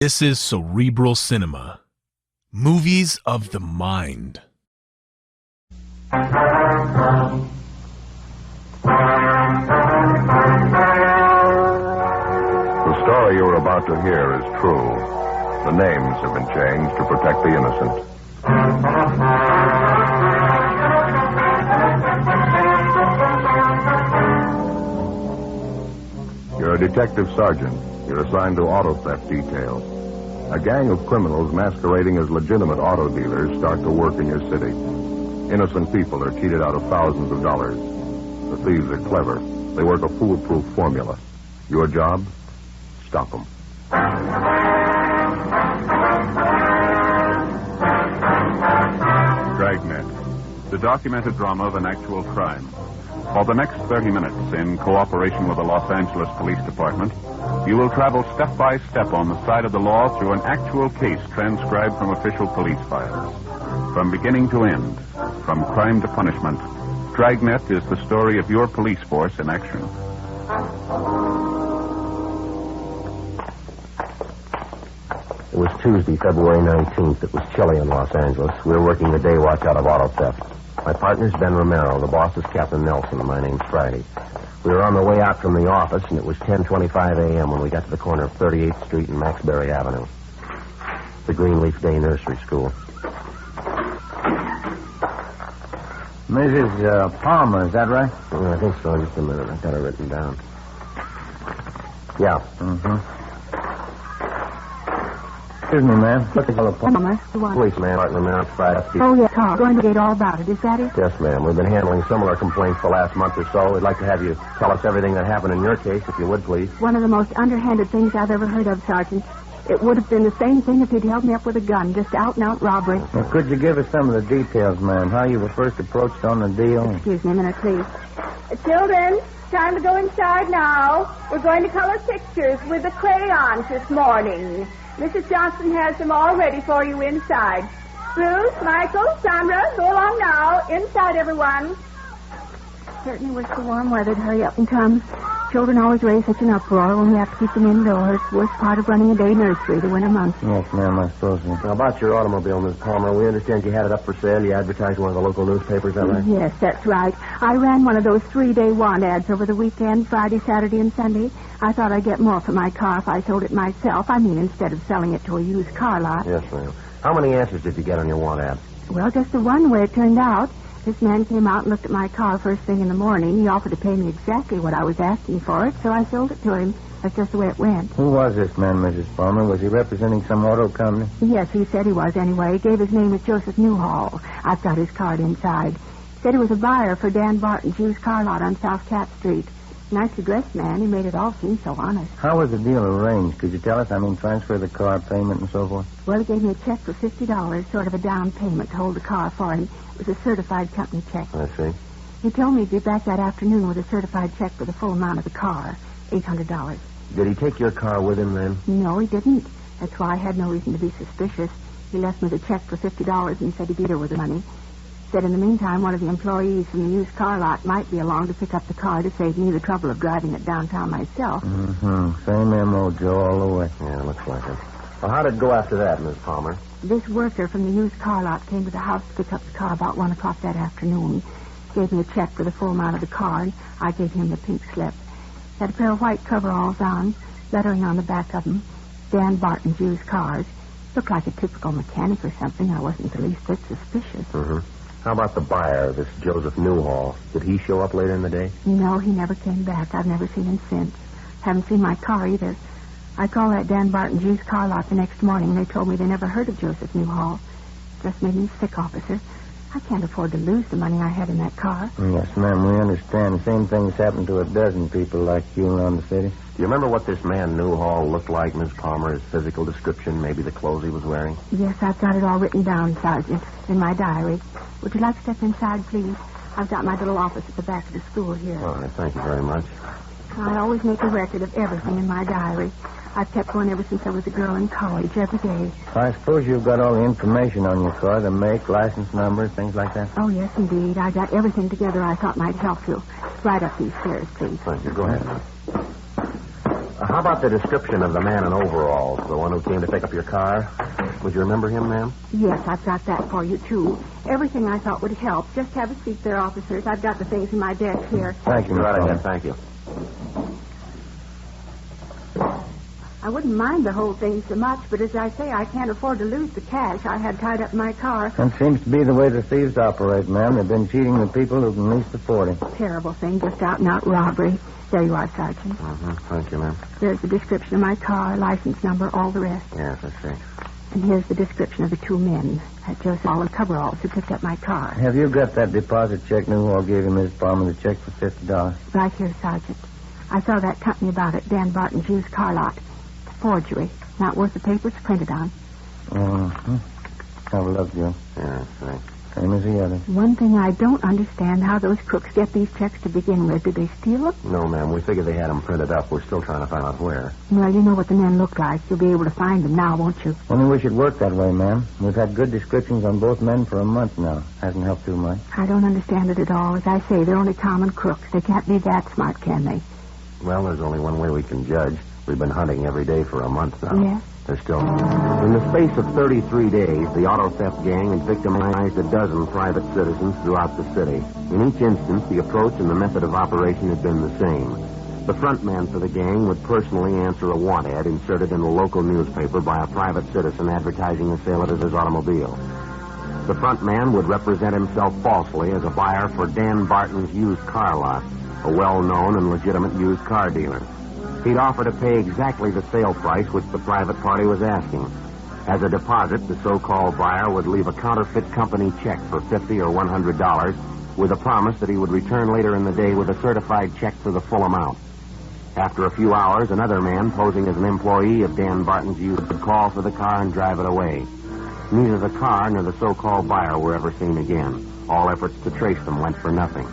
This is Cerebral Cinema. Movies of the mind. The story you're about to hear is true. The names have been changed to protect the innocent. You're a detective sergeant. You're assigned to auto theft detail. A gang of criminals masquerading as legitimate auto dealers start to work in your city. Innocent people are cheated out of thousands of dollars. The thieves are clever. They work a foolproof formula. Your job? Stop them. Dragnet, the documented drama of an actual crime. For the next 30 minutes, in cooperation with the Los Angeles Police Department, you will travel step by step on the side of the law through an actual case transcribed from official police files. From beginning to end, from crime to punishment, Dragnet is the story of your police force in action. It was Tuesday, February 19th. It was chilly in Los Angeles. We were working the day watch out of auto theft. My partner's Ben Romero. The boss is Captain Nelson, and my name's Friday. We were on the way out from the office, and it was 10:25 a.m. when we got to the corner of 38th Street and Maxbury Avenue. The Greenleaf Day Nursery School. Mrs. Palmer, is that right? I think so. Just a minute. I've got it written down. Yeah. Mm-hmm. Excuse me, ma'am. What's the color, Palmer? Policeman, Martin Romero, Friday. Oh, yes, Carl. Going to get all about it. Is that it? Yes, ma'am. We've been handling similar complaints the last month or so. We'd like to have you tell us everything that happened in your case, if you would, please. One of the most underhanded things I've ever heard of, Sergeant. It would have been the same thing if he'd held me up with a gun, just out-and-out robbery. Well, could you give us some of the details, ma'am? How you were first approached on the deal? Excuse me a minute, please. Children, time to go inside now. We're going to color pictures with the crayons this morning. Mrs. Johnson has them all ready for you inside. Bruce, Michael, Sandra, go along now. Inside, everyone. Certainly wish the warm weather to hurry up and come. Children always raise such an uproar when we have to keep them indoors. Worst part of running a day nursery, the winter months. Yes, ma'am, I suppose so. Now, about your automobile, Miss Palmer, we understand you had it up for sale. You advertised in one of the local newspapers, is that right? Yes, that's right. I ran one of those 3-day want ads over the weekend, Friday, Saturday, and Sunday. I thought I'd get more for my car if I sold it myself. I mean, instead of selling it to a used car lot. Yes, ma'am. How many answers did you get on your want ad? Well, just the one way it turned out. This man came out and looked at my car first thing in the morning. He offered to pay me exactly what I was asking for it, so I sold it to him. That's just the way it went. Who was this man, Mrs. Palmer? Was he representing some auto company? Yes, he said he was anyway. He gave his name as Joseph Newhall. I've got his card inside. Said he was a buyer for Dan Barton's used car lot on South Cat Street. Nicely dressed man. He made it all seem so honest. How was the deal arranged? Could you tell us? Transfer the car, payment, and so forth? Well, he gave me a check for $50, sort of a down payment to hold the car for him. It was a certified company check. I see. He told me he'd be back that afternoon with a certified check for the full amount of the car, $800. Did he take your car with him then? No, he didn't. That's why I had no reason to be suspicious. He left me the check for $50 and said he'd be there with the money. Said in the meantime, one of the employees from the used car lot might be along to pick up the car to save me the trouble of driving it downtown myself. Mm-hmm. Same M.O., Joe, all the way. Yeah, looks like it. Well, how did it go after that, Miss Palmer? This worker from the used car lot came to the house to pick up the car about 1 o'clock that afternoon. Gave me a check for the full amount of the car, and I gave him the pink slip. Had a pair of white coveralls on, lettering on the back of them, Dan Barton's used cars. Looked like a typical mechanic or something. I wasn't the least bit suspicious. Mm-hmm. How about the buyer, this Joseph Newhall? Did he show up later in the day? No, he never came back. I've never seen him since. Haven't seen my car either. I called that Dan Barton's used car lot the next morning. They told me they never heard of Joseph Newhall. Just made me sick, officer. I can't afford to lose the money I had in that car. Yes, ma'am, we understand. Same thing's happened to a dozen people like you around the city. Do you remember what this man Newhall looked like, Miss Palmer? His physical description, maybe the clothes he was wearing? Yes, I've got it all written down, Sergeant, in my diary. Would you like to step inside, please? I've got my little office at the back of the school here. All right, thank you very much. I always make a record of everything in my diary. I've kept one ever since I was a girl in college, every day. I suppose you've got all the information on your car, the make, license number, things like that? Oh, yes, indeed. I got everything together I thought might help you. Right up these stairs, please. Thank you. Go ahead. How about the description of the man in overalls, the one who came to pick up your car? Would you remember him, ma'am? Yes, I've got that for you, too. Everything I thought would help. Just have a seat there, officers. I've got the things in my desk here. Thank you, Right Miss ahead, Palmer. thank you. I wouldn't mind the whole thing so much, but as I say, I can't afford to lose the cash I had tied up in my car. That seems to be the way the thieves operate, ma'am. They've been cheating the people who can least afford it. Terrible thing, just out-and-out robbery. There you are, Sergeant. Thank you, ma'am. There's the description of my car, license number, all the rest. Yes, I see. And here's the description of the two men, Joseph all the coveralls who picked up my car. Have you got that deposit check Newhall gave you, Miss Palmer, the check for $50? Right here, Sergeant. I saw that company about it, Dan Barton's used car lot. It's a forgery. Not worth the paper it's printed on. Have a look, Joe. Yes, thanks. Same as the other. One thing I don't understand, how those crooks get these checks to begin with. Did they steal them? No, ma'am. We figured they had them printed up. We're still trying to find out where. Well, you know what the men look like. You'll be able to find them now, won't you? Only wish it worked that way, ma'am. We've had good descriptions on both men for a month now. Hasn't helped too much. I don't understand it at all. As I say, they're only common crooks. They can't be that smart, can they? Well, there's only one way we can judge. We've been hunting every day for a month now. Yes? They're still... In the space of 33 days, the auto theft gang had victimized a dozen private citizens throughout the city. In each instance, the approach and the method of operation had been the same. The front man for the gang would personally answer a want ad inserted in a local newspaper by a private citizen advertising the sale of his automobile. The front man would represent himself falsely as a buyer for Dan Barton's used car lot, a well-known and legitimate used car dealer. He'd offer to pay exactly the sale price which the private party was asking. As a deposit, the so-called buyer would leave a counterfeit company check for $50 or $100 with a promise that he would return later in the day with a certified check for the full amount. After a few hours, another man posing as an employee of Dan Barton's used would call for the car and drive it away. Neither the car nor the so-called buyer were ever seen again. All efforts to trace them went for nothing.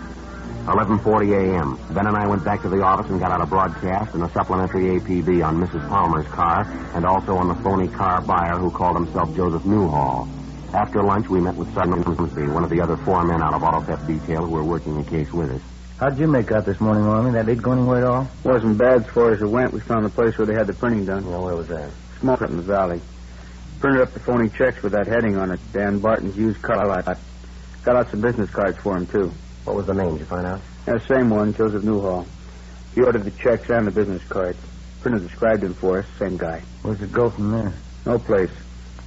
11:40 a.m. Ben and I went back to the office and got out a broadcast and a supplementary APB on Mrs. Palmer's car and also on the phony car buyer who called himself Joseph Newhall. After lunch, we met with Sergeant Grimsby, one of the other four men out of auto theft detail who were working the case with us. How'd you make out this morning, Army? That did go anywhere at all? Wasn't bad as far as it went. We found the place where they had the printing done. Well, where was that? Small print in the valley. Printed up the phony checks with that heading on it. Dan Barton's used car lot. Got out some business cards for him, too. What was the name? Did you find out? Yeah, same one, Joseph Newhall. He ordered the checks and the business cards. Printer described him for us, same guy. Where'd it go from there? No place.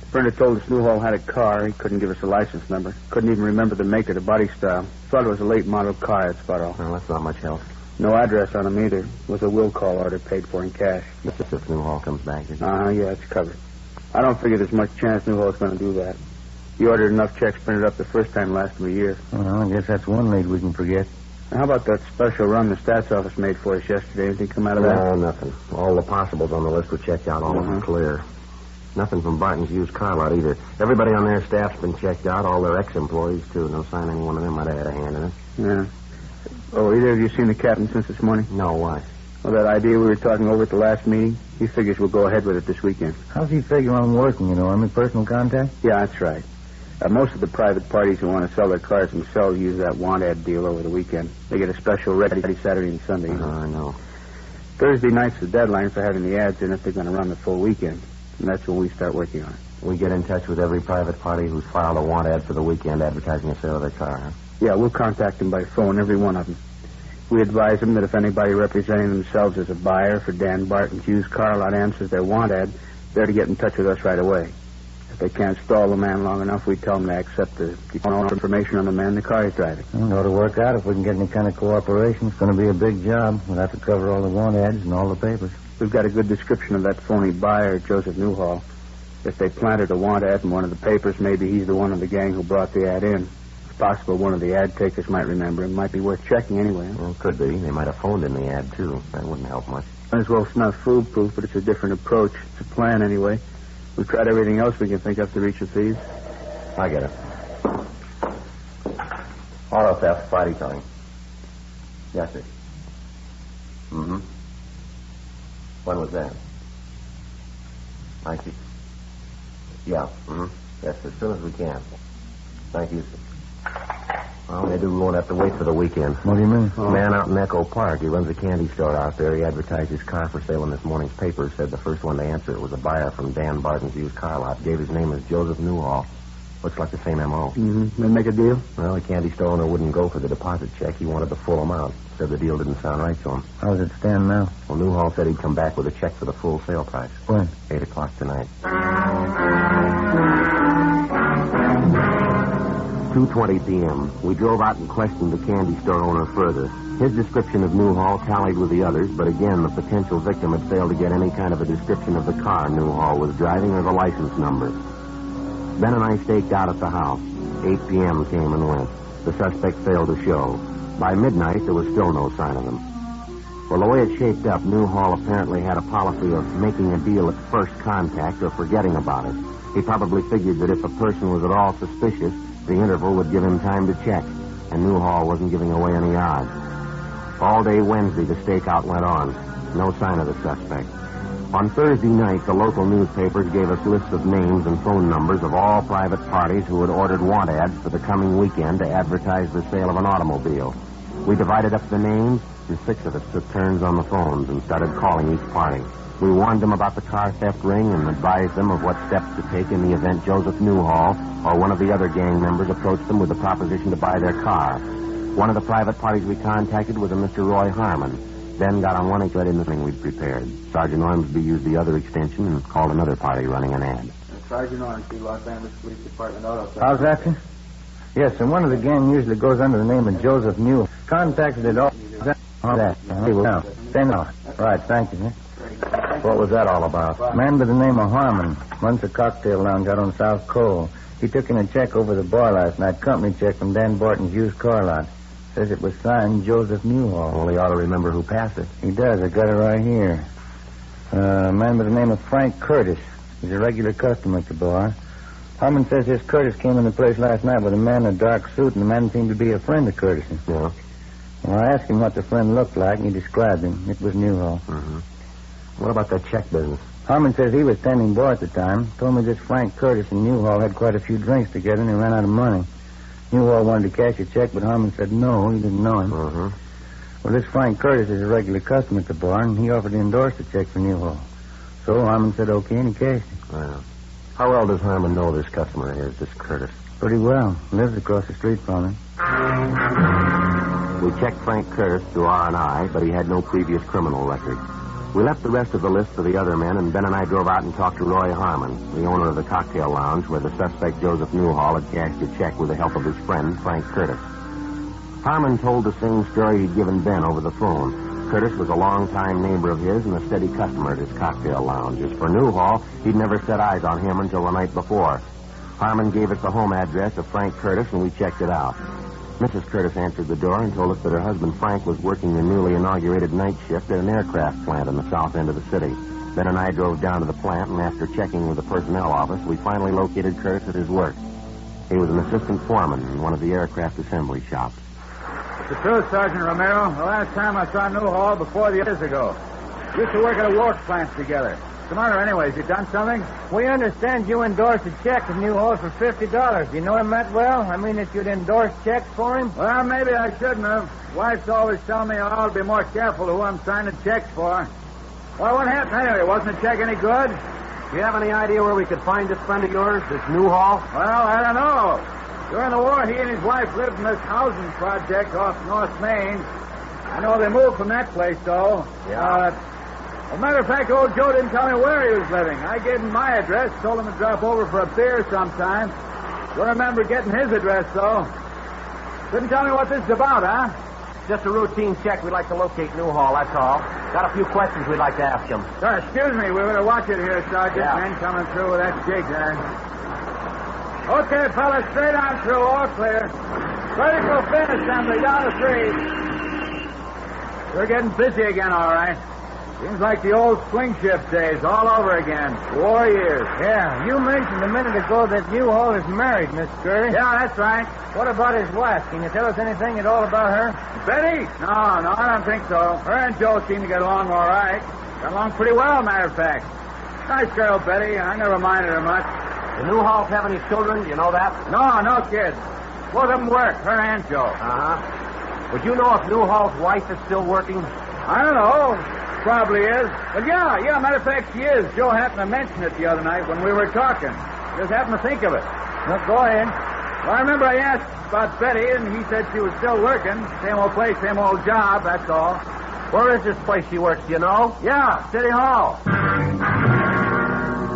The printer told us Newhall had a car. He couldn't give us a license number. Couldn't even remember the make or the body style. Thought it was a late model car, that's about all. Well, that's not much help. No address on him either. It was a will call order paid for in cash. If Newhall comes back, is it? Yeah, it's covered. I don't figure there's much chance Newhall's going to do that. He ordered enough checks printed up the first time last him a year. Well, I guess that's one lead we can forget. How about that special run the stats office made for us yesterday? Anything come out of that? No, nothing. All the possibles on the list were checked out, all of them clear. Nothing from Barton's used car lot either. Everybody on their staff's been checked out, all their ex-employees, too. No sign any one of them might have had a hand in it. Yeah. Oh, either of you seen the captain since this morning? No, why? Well, that idea we were talking over at the last meeting, he figures we'll go ahead with it this weekend. How's he figure on working, Army? Personal contact? Yeah, that's right. Most of the private parties who want to sell their cars themselves use that want ad deal over the weekend. They get a special ready Saturday and Sunday. I know. Thursday night's the deadline for having the ads in if they're going to run the full weekend. And that's when we start working on it. We get in touch with every private party who's filed a want ad for the weekend advertising a sale of their car, huh? Yeah, we'll contact them by phone, every one of them. We advise them that if anybody representing themselves as a buyer for Dan Barton's used car lot answers their want ad, they're to get in touch with us right away. If they can't stall the man long enough, we tell them to accept the information on the man the car is driving. It ought to work out. If we can get any kind of cooperation, it's going to be a big job. We'll have to cover all the want ads and all the papers. We've got a good description of that phony buyer, Joseph Newhall. If they planted a want ad in one of the papers, maybe he's the one of the gang who brought the ad in. It's possible one of the ad takers might remember him. Might be worth checking anyway. Well, could be. They might have phoned in the ad, too. That wouldn't help much. As well, it's not foolproof, but it's a different approach. It's a plan anyway. We've tried everything else we can think of to reach the thieves. I get it. Auto theft, Friday towing. Yes, sir. Mm-hmm. When was that? I see. Yeah, mm-hmm. Yes, as soon as we can. Thank you, sir. Well, maybe we won't have to wait for the weekend. What do you mean? A man out in Echo Park. He runs a candy store out there. He advertised his car for sale in this morning's paper. Said the first one to answer it was a buyer from Dan Barton's used car lot. Gave his name as Joseph Newhall. Looks like the same M.O. Mm-hmm. They make a deal? Well, the candy store owner wouldn't go for the deposit check. He wanted the full amount. Said the deal didn't sound right to him. How does it stand now? Well, Newhall said he'd come back with a check for the full sale price. When? 8 o'clock tonight. 2:20 p.m. We drove out and questioned the candy store owner further. His description of Newhall tallied with the others, but again, the potential victim had failed to get any kind of a description of the car Newhall was driving or the license number. Ben and I staked out at the house. 8 p.m. came and went. The suspect failed to show. By midnight, there was still no sign of him. Well, the way it shaped up, Newhall apparently had a policy of making a deal at first contact or forgetting about it. He probably figured that if a person was at all suspicious, the interval would give him time to check, and Newhall wasn't giving away any odds. All day Wednesday, the stakeout went on. No sign of the suspect. On Thursday night, the local newspapers gave us lists of names and phone numbers of all private parties who had ordered want ads for the coming weekend to advertise the sale of an automobile. We divided up the names, and 6 of us took turns on the phones and started calling each party. We warned them about the car theft ring and advised them of what steps to take in the event Joseph Newhall or one of the other gang members approached them with a proposition to buy their car. One of the private parties we contacted was a Mr. Roy Harmon. Ben got on one and read in the thing we'd prepared. Sergeant Ormsby used the other extension and called another party running an ad. Sergeant Ormsby, Los Angeles Police Department Auto. How's that, sir? Yes, and one of the gang usually goes under the name of Joseph Newhall. Contacted it all. That. Now. Stand on. Right, thank you, sir. What was that all about? Man by the name of Harmon runs a cocktail lounge out on South Cole. He took in a check over the bar last night, company check from Dan Barton's used car lot. Says it was signed Joseph Newhall. Well, he ought to remember who passed it. He does. I got it right here. A man by the name of Frank Curtis. He's a regular customer at the bar. Harmon says this Curtis came in the place last night with a man in a dark suit, and the man seemed to be a friend of Curtis's. Yeah. Well, I asked him what the friend looked like, and he described him. It was Newhall. Mm-hmm. What about that check business? Harmon says he was standing bar at the time. Told me this Frank Curtis and Newhall had quite a few drinks together, and he ran out of money. Newhall wanted to cash a check, but Harmon said no, he didn't know him. Mm-hmm. Well, this Frank Curtis is a regular customer at the bar, and he offered to endorse the check for Newhall. So Harmon said okay, and he cashed it. Well, how well does Harmon know this customer of his, this Curtis? Pretty well. Lives across the street from him. We checked Frank Curtis through R&I, but he had no previous criminal record. We left the rest of the list for the other men, and Ben and I drove out and talked to Roy Harmon, the owner of the cocktail lounge where the suspect Joseph Newhall had cashed a check with the help of his friend, Frank Curtis. Harmon told the same story he'd given Ben over the phone. Curtis was a long-time neighbor of his and a steady customer at his cocktail lounge. As for Newhall, he'd never set eyes on him until the night before. Harmon gave us the home address of Frank Curtis, and we checked it out. Mrs. Curtis answered the door and told us that her husband Frank was working the newly inaugurated night shift at an aircraft plant in the south end of the city. Ben and I drove down to the plant, and after checking with the personnel office, we finally located Curtis at his work. He was an assistant foreman in one of the aircraft assembly shops. The truth, Sergeant Romero. The last time I saw Newhall before the years ago. We used to work at a work plant together. What's the matter anyways? You done something? We understand you endorsed a check to Newhall for $50. You know him that well? I mean, that you'd endorse checks for him? Well, maybe I shouldn't have. Wife's always telling me I ought to be more careful who I'm signing checks for. Well, what happened anyway? Wasn't the check any good? Do you have any idea where we could find this friend of yours, this Newhall? Well, I don't know. During the war, he and his wife lived in this housing project off North Main. I know they moved from that place, though. Yeah. As a matter of fact, old Joe didn't tell me where he was living. I gave him my address, told him to drop over for a beer sometime. Don't remember getting his address, though. Couldn't tell me what this is about, huh? Just a routine check. We'd like to locate Newhall, that's all. Got a few questions we'd like to ask him. Excuse me, we better watch it here, Sergeant. Yeah. Men coming through with that jig there. Okay, fellas, straight on through, all clear. Vertical fin assembly, down to 3. We're getting busy again, all right. Seems like the old swing shift days all over again. War years. Yeah, you mentioned a minute ago that Newhall is married, Miss Curry. Yeah, that's right. What about his wife? Can you tell us anything at all about her? Betty? No, I don't think so. Her and Joe seem to get along all right. Got along pretty well, matter of fact. Nice girl, Betty. I never minded her much. The Newhalls have any children? Do you know that? No kids. Both of them work, her and Joe. Uh-huh. Would you know if Newhall's wife is still working? I don't know. Probably is. But yeah, matter of fact, she is. Joe happened to mention it the other night when we were talking. Just happened to think of it. Well, go ahead. Well, I remember I asked about Betty, and he said she was still working. Same old place, same old job, that's all. Where is this place she works, do you know? Yeah, City Hall.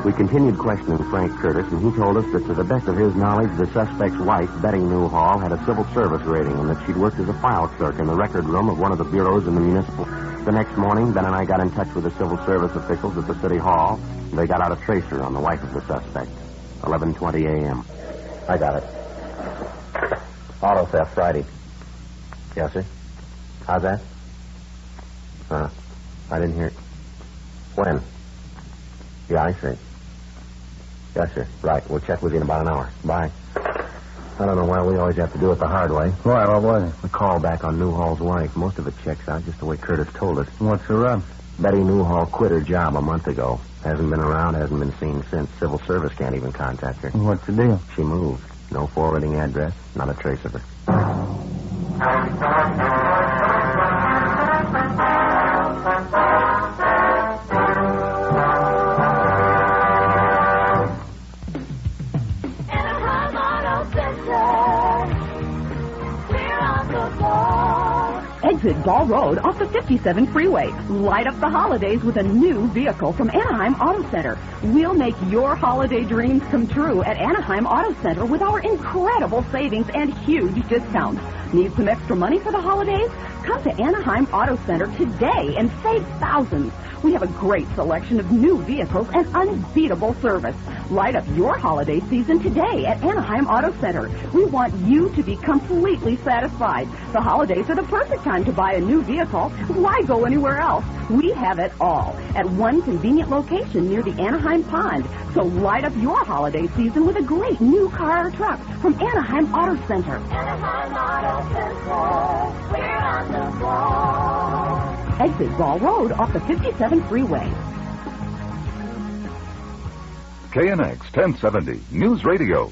We continued questioning Frank Curtis, and he told us that to the best of his knowledge, the suspect's wife, Betty Newhall, had a civil service rating and that she'd worked as a file clerk in the record room of one of the bureaus in the municipal. The next morning, Ben and I got in touch with the civil service officials at the City Hall, and they got out a tracer on the wife of the suspect. 11:20 a.m. I got it. Auto theft Friday. Yes, sir. How's that? I didn't hear it. When? Yeah, I see. Yes, sir. Right. We'll check with you in about an hour. Bye. I don't know why we always have to do it the hard way. Why? What was it? The call back on Newhall's wife. Most of it checks out just the way Curtis told us. What's the rub? Betty Newhall quit her job a month ago. Hasn't been around, hasn't been seen since. Civil service can't even contact her. What's the deal? She moved. No forwarding address, not a trace of her. Exit Ball Road off the 57 freeway. Light up the holidays with a new vehicle from Anaheim Auto Center. We'll make your holiday dreams come true at Anaheim Auto Center with our incredible savings and huge discounts. Need some extra money for the holidays? Come to Anaheim Auto Center today and save thousands. We have a great selection of new vehicles and unbeatable service. Light up your holiday season today at Anaheim Auto Center. We want you to be completely satisfied. The holidays are the perfect time to buy a new vehicle. Why go anywhere else? We have it all at one convenient location near the Anaheim Pond. So light up your holiday season with a great new car or truck from Anaheim Auto Center. Anaheim Auto Center, we're on the ball. Exit Ball Road off the 57 freeway. KNX 1070 News Radio.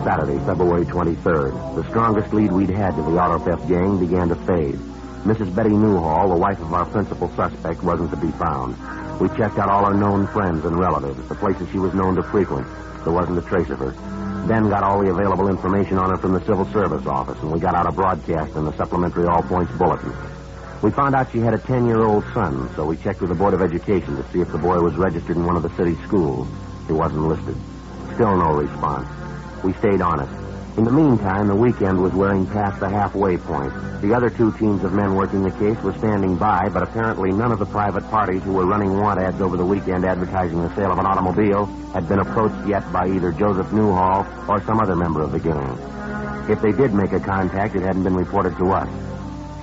Saturday, February 23rd. The strongest lead we'd had to the auto theft gang began to fade. Mrs. Betty Newhall, the wife of our principal suspect, wasn't to be found. We checked out all her known friends and relatives, the places she was known to frequent. There wasn't a trace of her. Ben got all the available information on her from the Civil Service office, and we got out a broadcast in the supplementary All Points Bulletin. We found out she had a 10-year-old son, so we checked with the Board of Education to see if the boy was registered in one of the city schools. He wasn't listed. Still no response. We stayed on it. In the meantime, the weekend was wearing past the halfway point. The other two teams of men working the case were standing by, but apparently none of the private parties who were running want ads over the weekend advertising the sale of an automobile had been approached yet by either Joseph Newhall or some other member of the gang. If they did make a contact, it hadn't been reported to us.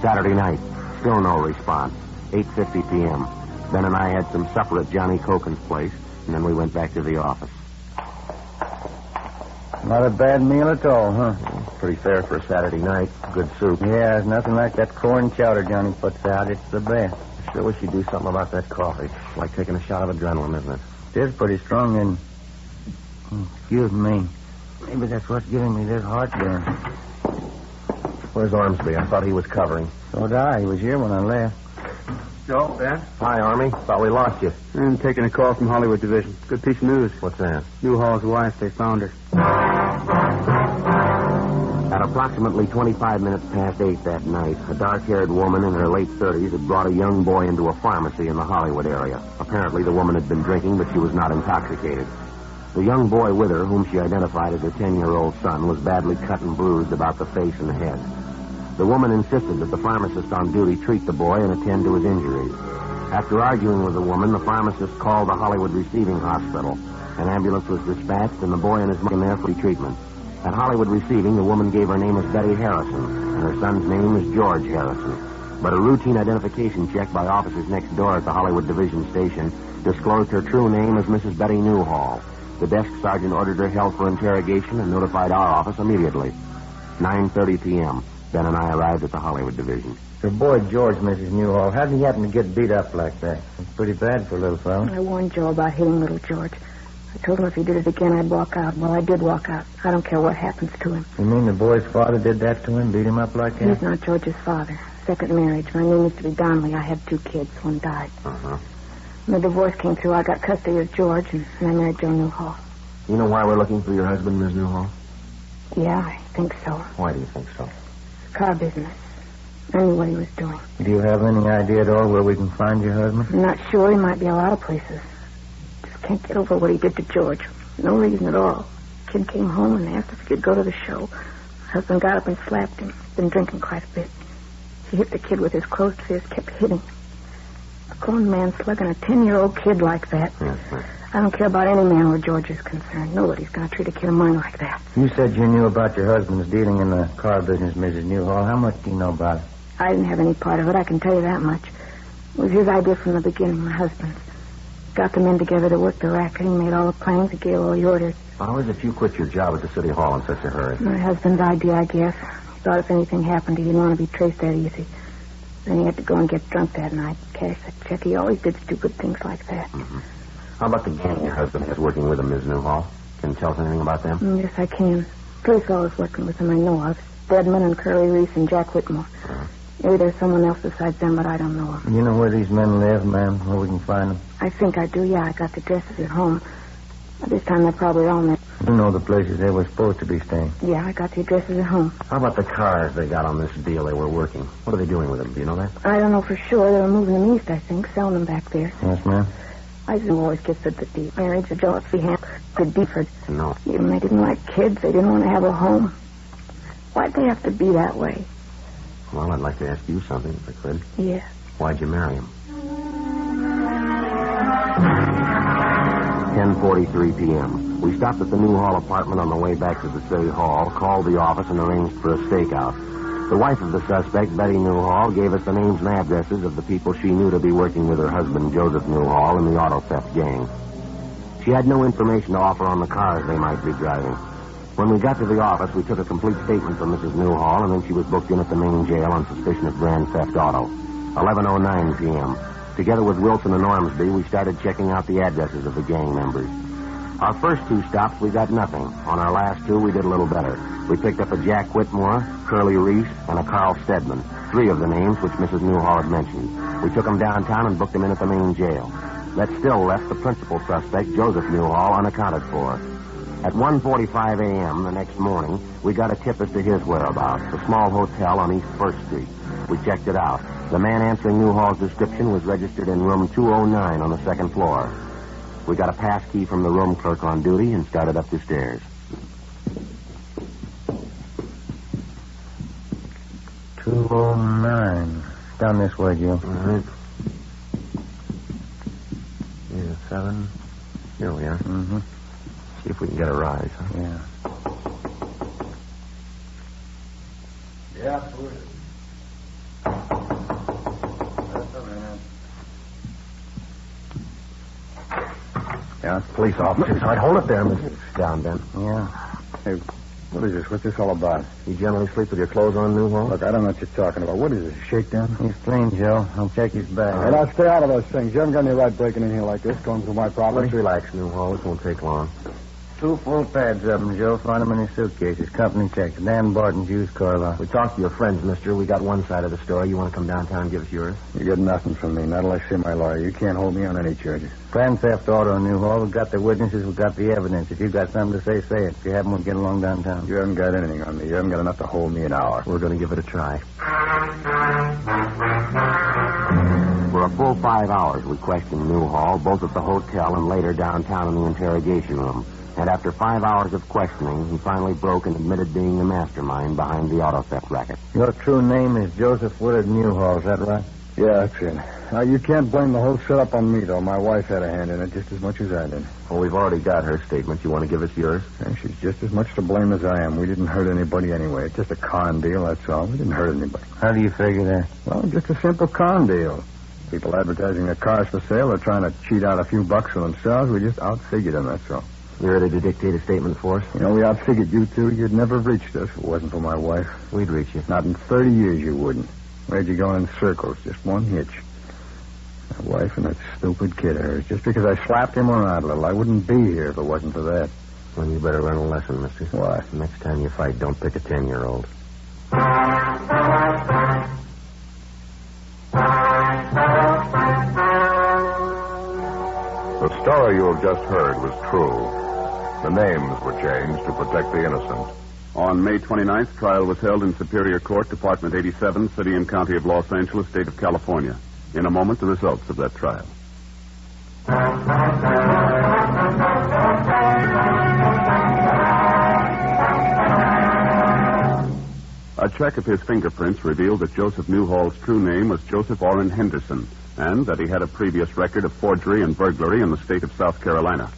Saturday night, still no response. 8:50 p.m. Ben and I had some supper at Johnny Coken's place, and then we went back to the office. Not a bad meal at all, huh? Pretty fair for a Saturday night. Good soup. Yeah, there's nothing like that corn chowder Johnny puts out. It's the best. Sure wish you'd do something about that coffee. It's like taking a shot of adrenaline, isn't it? It is pretty strong, and... Excuse me. Maybe that's what's giving me this heartburn. Where's Ormsby? I thought he was covering. So did I. He was here when I left. Joe, Ben? Hi, Army. Thought we lost you. I'm taking a call from Hollywood Division. Good piece of news. What's that? Newhall's wife, they found her. At approximately 25 minutes past 8 that night, a dark-haired woman in her late 30s had brought a young boy into a pharmacy in the Hollywood area. Apparently, the woman had been drinking, but she was not intoxicated. The young boy with her, whom she identified as her 10-year-old son, was badly cut and bruised about the face and head. The woman insisted that the pharmacist on duty treat the boy and attend to his injuries. After arguing with the woman, the pharmacist called the Hollywood Receiving Hospital. An ambulance was dispatched, and the boy and his mother were there for treatment. At Hollywood Receiving, the woman gave her name as Betty Harrison, and her son's name is George Harrison. But a routine identification check by officers next door at the Hollywood Division Station disclosed her true name as Mrs. Betty Newhall. The desk sergeant ordered her held for interrogation and notified our office immediately. 9:30 p.m. Ben and I arrived at the Hollywood Division. Her boy George, Mrs. Newhall, how did he happen to get beat up like that? Pretty bad for a little fellow. I warned Joe about hitting little George. I told him if he did it again, I'd walk out. Well, I did walk out. I don't care what happens to him. You mean the boy's father did that to him, beat him up like that? He's not George's father. Second marriage. My name used to be Donnelly. I had 2 kids. One died. Uh-huh. When the divorce came through, I got custody of George, and I married Joe Newhall. You know why we're looking for your husband, Ms. Newhall? Yeah, I think so. Why do you think so? Car business. I knew what he was doing. Do you have any idea at all where we can find your husband? I'm not sure. He might be a lot of places. Just can't get over what he did to George. No reason at all. Kid came home and asked if he could go to the show. Husband got up and slapped him. Been drinking quite a bit. He hit the kid with his closed fist, kept hitting him. A grown man slugging a 10-year-old kid like that. I don't care about any man where George is concerned. Nobody's going to treat a kid of mine like that. You said you knew about your husband's dealing in the car business, Mrs. Newhall. How much do you know about it? I didn't have any part of it, I can tell you that much. It was his idea from the beginning, my husband's. Got the men together to work the racket. He made all the plans. He gave all the orders. How is it you quit your job at the City Hall in such a hurry? My husband's idea, I guess. He thought if anything happened, he didn't want to be traced that easy. Then he had to go and get drunk that night. Cash that check. He always did stupid things like that. Mm-hmm. How about the gang your husband has working with him, Ms. Newhall? Can you tell us anything about them? Yes, I can. 3 fellows working with him I know of. Deadman and Curly Reese and Jack Whitmore. Maybe there's someone else besides them, but I don't know of. You know where these men live, ma'am? Where we can find them? I think I do, yeah. I got the addresses at home. By this time, they're probably all there. You know the places they were supposed to be staying. Yeah, I got the addresses at home. How about the cars they got on this deal they were working? What are they doing with them? Do you know that? I don't know for sure. They were moving them east, I think, selling them back there. Yes, ma'am. I just always gets at the deep marriage of Josie Ham, the Deeford. No. Even they didn't like kids. They didn't want to have a home. Why'd they have to be that way? Well, I'd like to ask you something, if I could. Yeah. Why'd you marry him? 10:43 p.m. We stopped at the Newhall apartment on the way back to the City Hall, called the office, and arranged for a stakeout. The wife of the suspect, Betty Newhall, gave us the names and addresses of the people she knew to be working with her husband, Joseph Newhall, in the auto theft gang. She had no information to offer on the cars they might be driving. When we got to the office, we took a complete statement from Mrs. Newhall, and then she was booked in at the main jail on suspicion of grand theft auto. 11:09 p.m. Together with Wilson and Ormsby, we started checking out the addresses of the gang members. Our first 2 stops, we got nothing. On our last 2, we did a little better. We picked up a Jack Whitmore, Curly Reese, and a Carl Stedman, 3 of the names which Mrs. Newhall had mentioned. We took them downtown and booked them in at the main jail. That still left the principal suspect, Joseph Newhall, unaccounted for. At 1:45 a.m. the next morning, we got a tip as to his whereabouts, a small hotel on East 1st Street. We checked it out. The man answering Newhall's description was registered in room 209 on the 2nd floor. We got a pass key from the room clerk on duty and started up the stairs. 209. Down this way, Joe. All right. Yeah, 7. Here we are. Mm-hmm. See if we can get a rise, huh? Yeah. Yeah, who is it? Yeah, it's police officers. All right, hold it there, Mr. Down, Ben. Yeah. Hey, what is this? What's this all about? You generally sleep with your clothes on, Newhall? Look, I don't know what you're talking about. What is this, a shakedown? He's clean, Joe. I'll check his bag. Hey, now, stay out of those things. You haven't got any right breaking in here like this, going through my property. Let's relax, Newhall. This won't take long. 2 full pads of them, Joe. Find them in his suitcases. Company checks. Dan Barton's used car lot. We talked to your friends, mister. We got one side of the story. You want to come downtown and give us yours? You get nothing from me, not unless I see my lawyer. You can't hold me on any charges. Grand theft auto, Newhall. We've got the witnesses. We've got the evidence. If you've got something to say, say it. If you haven't, we'll get along downtown. You haven't got anything on me. You haven't got enough to hold me an hour. We're going to give it a try. For a full 5 hours, we questioned Newhall, both at the hotel and later downtown in the interrogation room. And after 5 hours of questioning, he finally broke and admitted being the mastermind behind the auto theft racket. Your true name is Joseph Willard Newhall, is that right? Yeah, that's it. Now, you can't blame the whole setup on me, though. My wife had a hand in it just as much as I did. Well, we've already got her statement. You want to give us yours? Yeah, she's just as much to blame as I am. We didn't hurt anybody anyway. It's just a con deal, that's all. We didn't hurt anybody. How do you figure that? Well, just a simple con deal. People advertising their cars for sale are trying to cheat out a few bucks for themselves. We just outfigured them, that's all. You ready to dictate a statement for us? You know, we outfigured you two. You'd never have reached us if it wasn't for my wife. We'd reach you. Not in 30 years you wouldn't. Where'd you go in circles? Just one hitch. My wife and that stupid kid of hers. Just because I slapped him around a little, I wouldn't be here if it wasn't for that. Well, you better learn a lesson, mister. What? Next time you fight, don't pick a 10-year-old. The story you have just heard was true. The names were changed to protect the innocent. On May 29th, trial was held in Superior Court, Department 87, City and County of Los Angeles, State of California. In a moment, the results of that trial. A check of his fingerprints revealed that Joseph Newhall's true name was Joseph Orrin Henderson, and that he had a previous record of forgery and burglary in the state of South Carolina.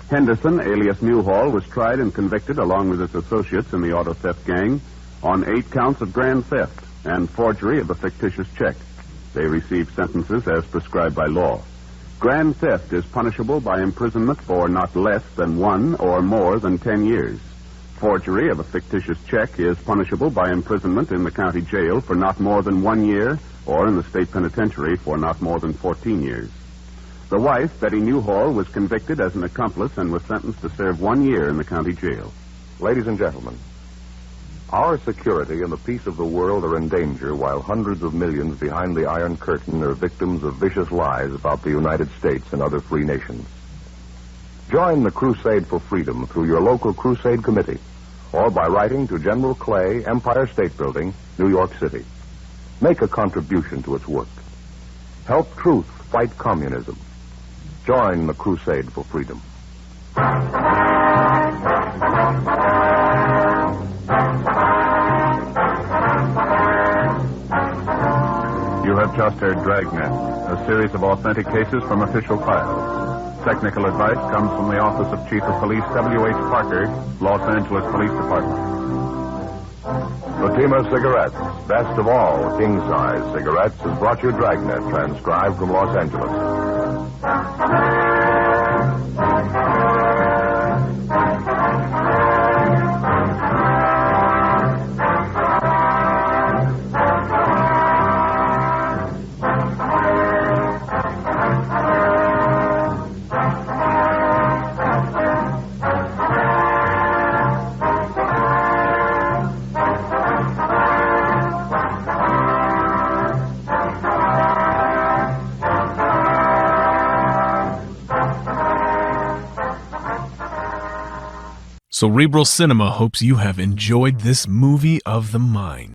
Henderson, alias Newhall, was tried and convicted along with his associates in the auto theft gang on 8 counts of grand theft and forgery of a fictitious check. They received sentences as prescribed by law. Grand theft is punishable by imprisonment for not less than 1 or more than 10 years. Forgery of a fictitious check is punishable by imprisonment in the county jail for not more than 1 year or in the state penitentiary for not more than 14 years. The wife, Betty Newhall, was convicted as an accomplice and was sentenced to serve 1 year in the county jail. Ladies and gentlemen, our security and the peace of the world are in danger while hundreds of millions behind the Iron Curtain are victims of vicious lies about the United States and other free nations. Join the crusade for freedom through your local crusade committee or by writing to General Clay, Empire State Building, New York City. Make a contribution to its work. Help truth fight communism. Join the crusade for freedom. You have just heard Dragnet, a series of authentic cases from official files. Technical advice comes from the Office of Chief of Police W.H. Parker, Los Angeles Police Department. Fatima Cigarettes, best of all king-size cigarettes, has brought you Dragnet, transcribed from Los Angeles. Cerebral Cinema hopes you have enjoyed this movie of the mind.